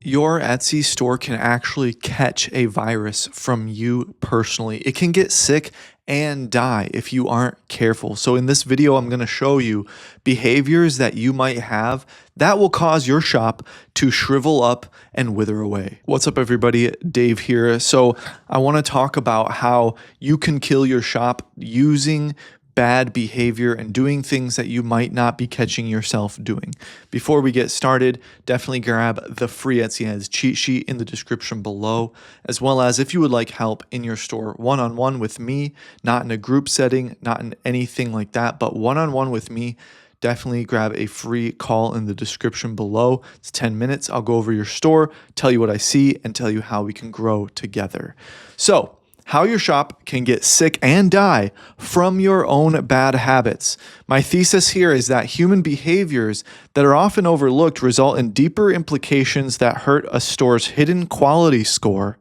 Your Etsy store can actually catch a virus from you personally. It can get sick and die if you aren't careful. So in this video, I'm going to show you behaviors that you might have that will cause your shop to shrivel up and wither away. What's up, everybody? Dave here. So I want to talk about how you can kill your shop using bad behavior and doing things that you might not be catching yourself doing. Before we get started, definitely grab the free Etsy Ads cheat sheet in the description below, as well as if you would like help in your store one-on-one with me, not in a group setting, not in anything like that, but one-on-one with me, definitely grab a free call in the description below. It's 10 minutes. I'll go over your store, tell you what I see, and tell you how we can grow together. So, how your shop can get sick and die from your own bad habits. My thesis here is that human behaviors that are often overlooked result in deeper implications that hurt a store's hidden quality score,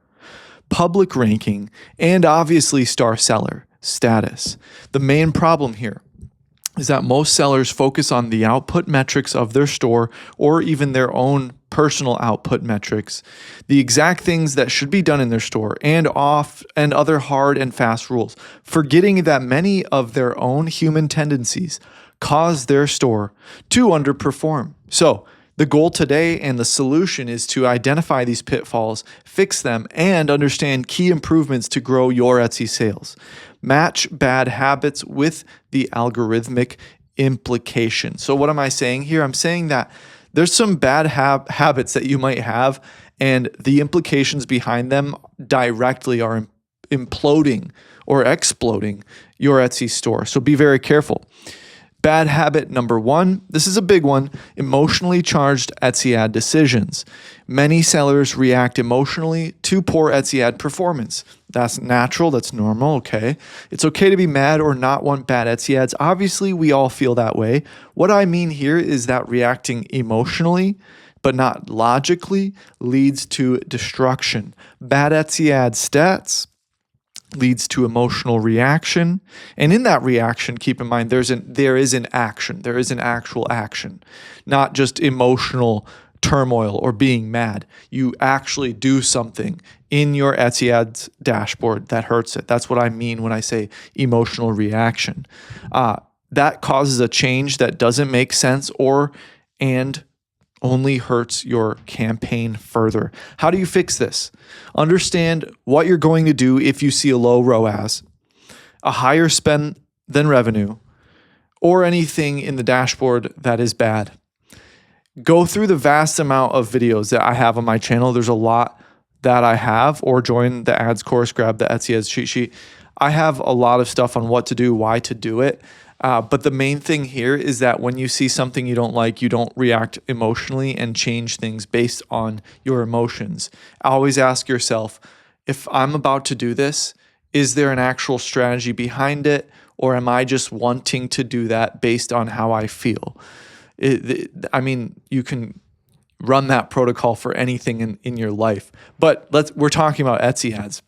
public ranking, and obviously star seller status. The main problem here is that most sellers focus on the output metrics of their store or even their own personal output metrics, the exact things that should be done in their store and other hard and fast rules, forgetting that many of their own human tendencies cause their store to underperform. So the goal today and the solution is to identify these pitfalls, fix them, and understand key improvements to grow your Etsy sales. Match bad habits with the algorithmic implication. So what am I saying here? I'm saying that there's some bad habits that you might have, and the implications behind them directly are imploding or exploding your Etsy store. So be very careful. Bad habit number one, this is a big one, emotionally charged Etsy ad decisions. Many sellers react emotionally to poor Etsy ad performance. That's natural, that's normal, okay? It's okay to be mad or not want bad Etsy ads. Obviously, we all feel that way. What I mean here is that reacting emotionally, but not logically, leads to destruction. Bad Etsy ad stats leads to emotional reaction. And in that reaction, keep in mind, there is an action. There is an actual action, not just emotional turmoil or being mad. You actually do something in your Etsy ads dashboard that hurts it. That's what I mean when I say emotional reaction. That causes a change that doesn't make sense and only hurts your campaign further. How do you fix this? Understand what you're going to do if you see a low ROAS, a higher spend than revenue, or anything in the dashboard that is bad. Go through the vast amount of videos that I have on my channel. There's a lot that I have, or join the ads course, grab the Etsy Ads cheat sheet. I have a lot of stuff on what to do, why to do it. But the main thing here is that when you see something you don't like, you don't react emotionally and change things based on your emotions. Always ask yourself, if I'm about to do this, is there an actual strategy behind it? Or am I just wanting to do that based on how I feel? You can run that protocol for anything in your life. But we're talking about Etsy ads.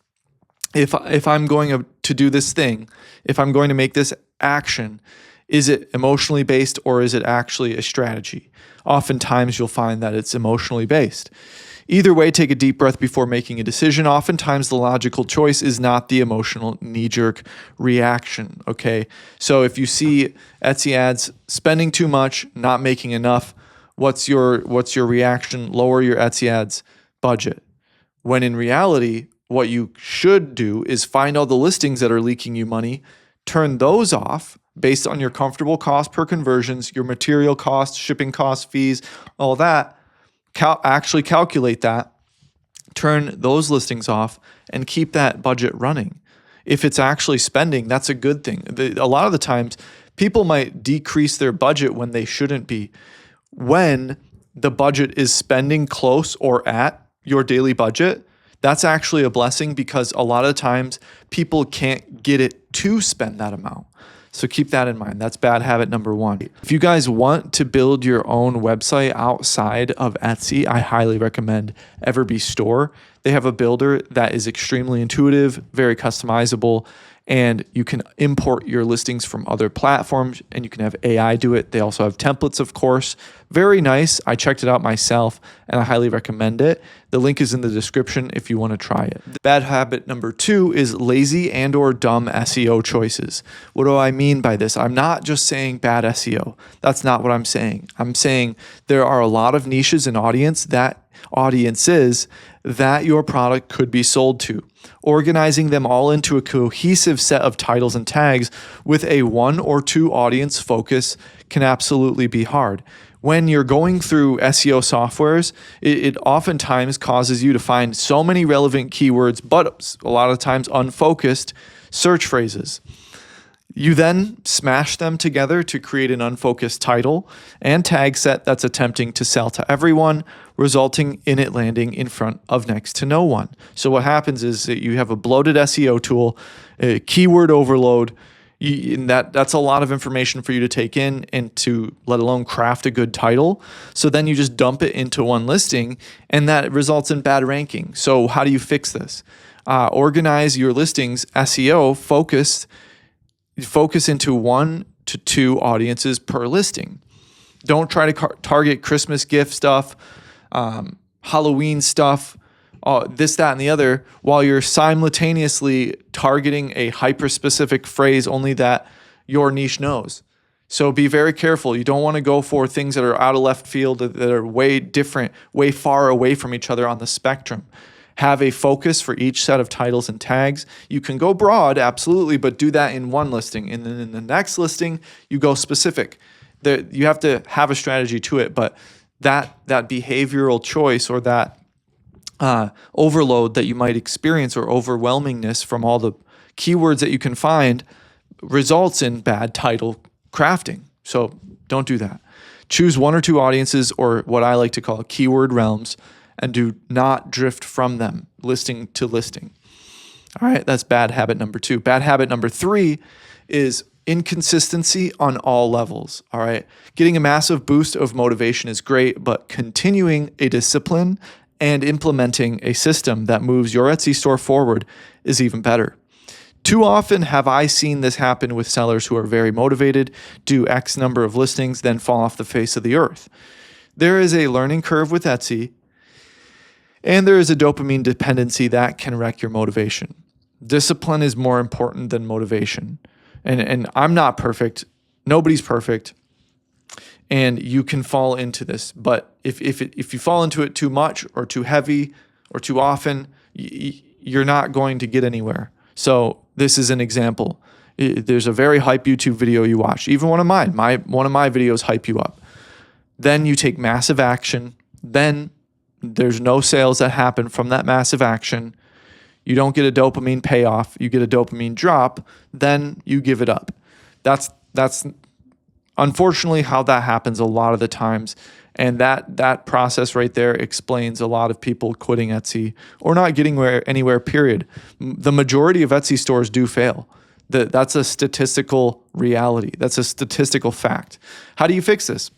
If I'm going to do this thing, if I'm going to make this action, is it emotionally based or is it actually a strategy? Oftentimes you'll find that it's emotionally based. Either way, take a deep breath before making a decision. Oftentimes the logical choice is not the emotional knee-jerk reaction, okay? So if you see Etsy ads spending too much, not making enough, what's your reaction? Lower your Etsy ads budget. When in reality, what you should do is find all the listings that are leaking you money, turn those off based on your comfortable cost per conversions, your material costs, shipping costs, fees, all that. Actually calculate that, turn those listings off, and keep that budget running. If it's actually spending, that's a good thing. A lot of the times, people might decrease their budget when they shouldn't be. When the budget is spending close or at your daily budget, that's actually a blessing because a lot of times people can't get it to spend that amount. So keep that in mind. That's bad habit number one. If you guys want to build your own website outside of Etsy, I highly recommend Everbee Store. They have a builder that is extremely intuitive, very customizable, and you can import your listings from other platforms, and you can have AI do it. They also have templates, of course. Very nice. I checked it out myself, and I highly recommend it. The link is in the description if you want to try it. Bad habit number 2 is lazy and or dumb SEO choices. What do I mean by this? I'm not just saying bad SEO. That's not what I'm saying. I'm saying there are a lot of niches and audiences that your product could be sold to. Organizing them all into a cohesive set of titles and tags with a 1 or 2 audience focus can absolutely be hard. When you're going through SEO softwares, it oftentimes causes you to find so many relevant keywords, but a lot of times unfocused search phrases. You then smash them together to create an unfocused title and tag set that's attempting to sell to everyone, resulting in it landing in front of next to no one. So what happens is that you have a bloated SEO tool, a keyword overload, and that's a lot of information for you to take in and to let alone craft a good title. So then you just dump it into one listing, and that results in bad ranking. So how do you fix this? Organize your listings SEO focus into 1 to 2 audiences per listing. Don't try to target Christmas gift stuff, Halloween stuff, this, that, and the other, while you're simultaneously targeting a hyper-specific phrase only that your niche knows. So be very careful. You don't want to go for things that are out of left field, that are way different, way far away from each other on the spectrum. Have a focus for each set of titles and tags. You can go broad, absolutely, but do that in one listing. And then in the next listing, you go specific. You have to have a strategy to it, but that behavioral choice or that overload that you might experience or overwhelmingness from all the keywords that you can find results in bad title crafting. So don't do that. Choose 1 or 2 audiences, or what I like to call keyword realms, and do not drift from them, listing to listing. All right, that's bad habit number 2. Bad habit number 3 is inconsistency on all levels. All right, getting a massive boost of motivation is great, but continuing a discipline and implementing a system that moves your Etsy store forward is even better. Too often have I seen this happen with sellers who are very motivated, do X number of listings, then fall off the face of the earth. There is a learning curve with Etsy, and there is a dopamine dependency that can wreck your motivation. Discipline is more important than motivation. And I'm not perfect. Nobody's perfect. And you can fall into this. But if you fall into it too much or too heavy or too often, you're not going to get anywhere. So this is an example. There's a very hype YouTube video you watch. Even one of mine. One of my videos hype you up. Then you take massive action. Then there's no sales that happen from that massive action. You don't get a dopamine payoff. You get a dopamine drop. Then you give it up. That's unfortunately how that happens a lot of the times. And that process right there explains a lot of people quitting Etsy or not getting anywhere, period. The majority of Etsy stores do fail. That's a statistical reality. That's a statistical fact. How do you fix this?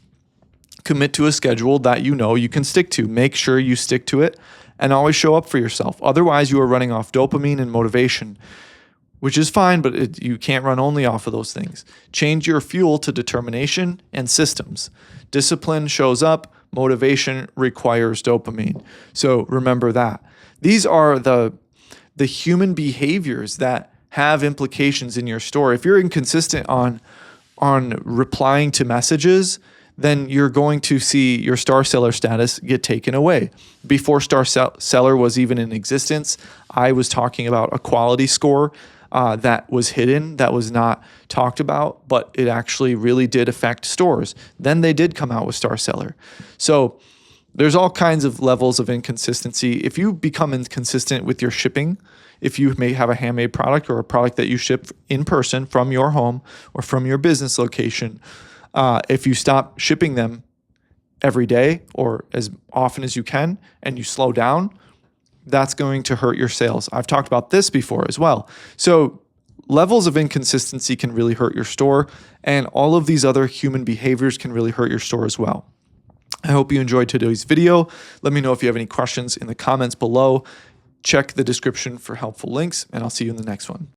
Commit to a schedule that you know you can stick to. Make sure you stick to it and always show up for yourself. Otherwise, you are running off dopamine and motivation, which is fine, but you can't run only off of those things. Change your fuel to determination and systems. Discipline shows up. Motivation requires dopamine. So remember that. These are the human behaviors that have implications in your store. If you're inconsistent on replying to messages, then you're going to see your star seller status get taken away. Before star seller was even in existence, I was talking about a quality score that was hidden, that was not talked about, but it actually really did affect stores. Then they did come out with star seller. So there's all kinds of levels of inconsistency. If you become inconsistent with your shipping, if you may have a handmade product or a product that you ship in person from your home or from your business location, if you stop shipping them every day or as often as you can and you slow down, that's going to hurt your sales. I've talked about this before as well. So levels of inconsistency can really hurt your store, and all of these other human behaviors can really hurt your store as well. I hope you enjoyed today's video. Let me know if you have any questions in the comments below. Check the description for helpful links, and I'll see you in the next one.